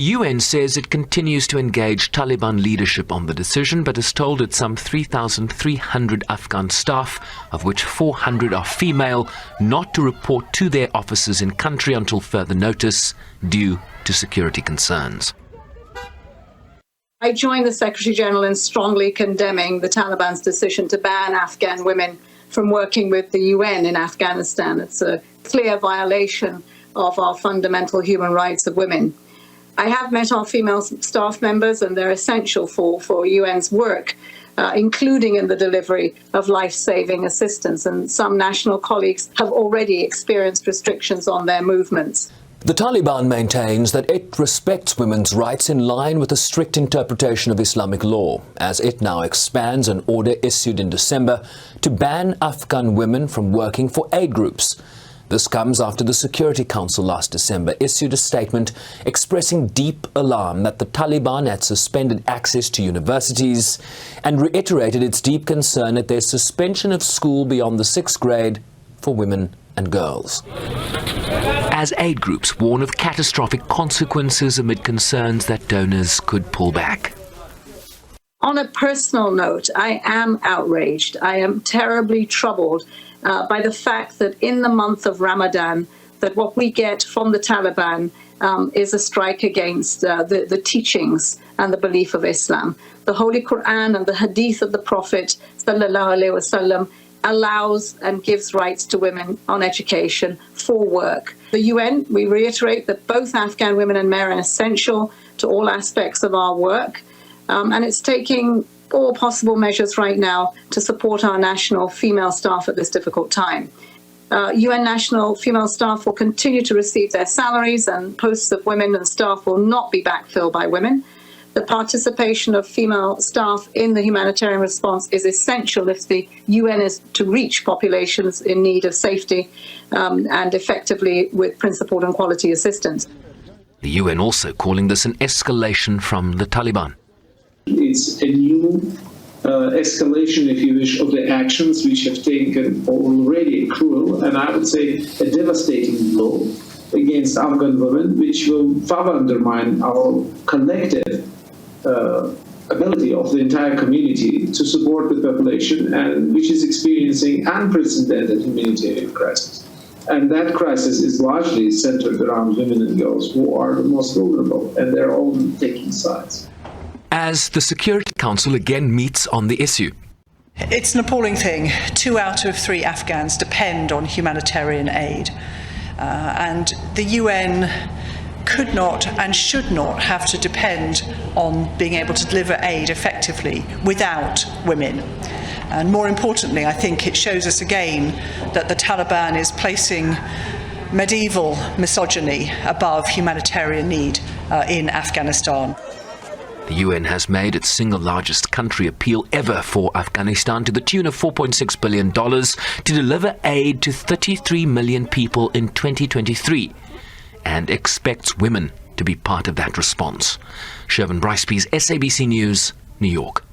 UN says it continues to engage Taliban leadership on the decision, but has told its some 3,300 Afghan staff, of which 400 are female, not to report to their officers in country until further notice, due to security concerns. I join the Secretary General in strongly condemning the Taliban's decision to ban Afghan women from working with the UN in Afghanistan. It's a clear violation of our fundamental human rights of women. I have met our female staff members, and they're essential for UN's work, including in the delivery of life-saving assistance. And some national colleagues have already experienced restrictions on their movements. The Taliban maintains that it respects women's rights in line with a strict interpretation of Islamic law, as it now expands an order issued in December to ban Afghan women from working for aid groups. This comes after the Security Council last December issued a statement expressing deep alarm that the Taliban had suspended access to universities and reiterated its deep concern at their suspension of school beyond the 6th grade for women and girls. As aid groups warn of catastrophic consequences amid concerns that donors could pull back. On a personal note, I am outraged. I am terribly troubled by the fact that in the month of Ramadan, that what we get from the Taliban is a strike against the teachings and the belief of Islam. The Holy Quran and the Hadith of the Prophet sallallahu alaihi wasallam allows and gives rights to women on education for work. The UN, we reiterate that both Afghan women and men are essential to all aspects of our work, and it's taking all possible measures right now to support our national female staff at this difficult time. UN national female staff will continue to receive their salaries, and posts of women and staff will not be backfilled by women. The participation of female staff in the humanitarian response is essential if the UN is to reach populations in need of safety and effectively with principled and quality assistance. The UN also calling this an escalation from the Taliban. It's a new escalation, if you wish, of the actions which have taken already a cruel and I would say a devastating blow against Afghan women, which will further undermine our collective ability of the entire community to support the population, and which is experiencing unprecedented humanitarian crisis. And that crisis is largely centered around women and girls who are the most vulnerable, and they're all taking sides. As the Security Council again meets on the issue. It's an appalling thing. 2 out of 3 Afghans depend on humanitarian aid. And the UN could not and should not have to depend on being able to deliver aid effectively without women. And more importantly, I think it shows us again that the Taliban is placing medieval misogyny above humanitarian need in Afghanistan. The UN has made its single largest country appeal ever for Afghanistan to the tune of $4.6 billion to deliver aid to 33 million people in 2023 and expects women to be part of that response. Shervin Brycepease, SABC News, New York.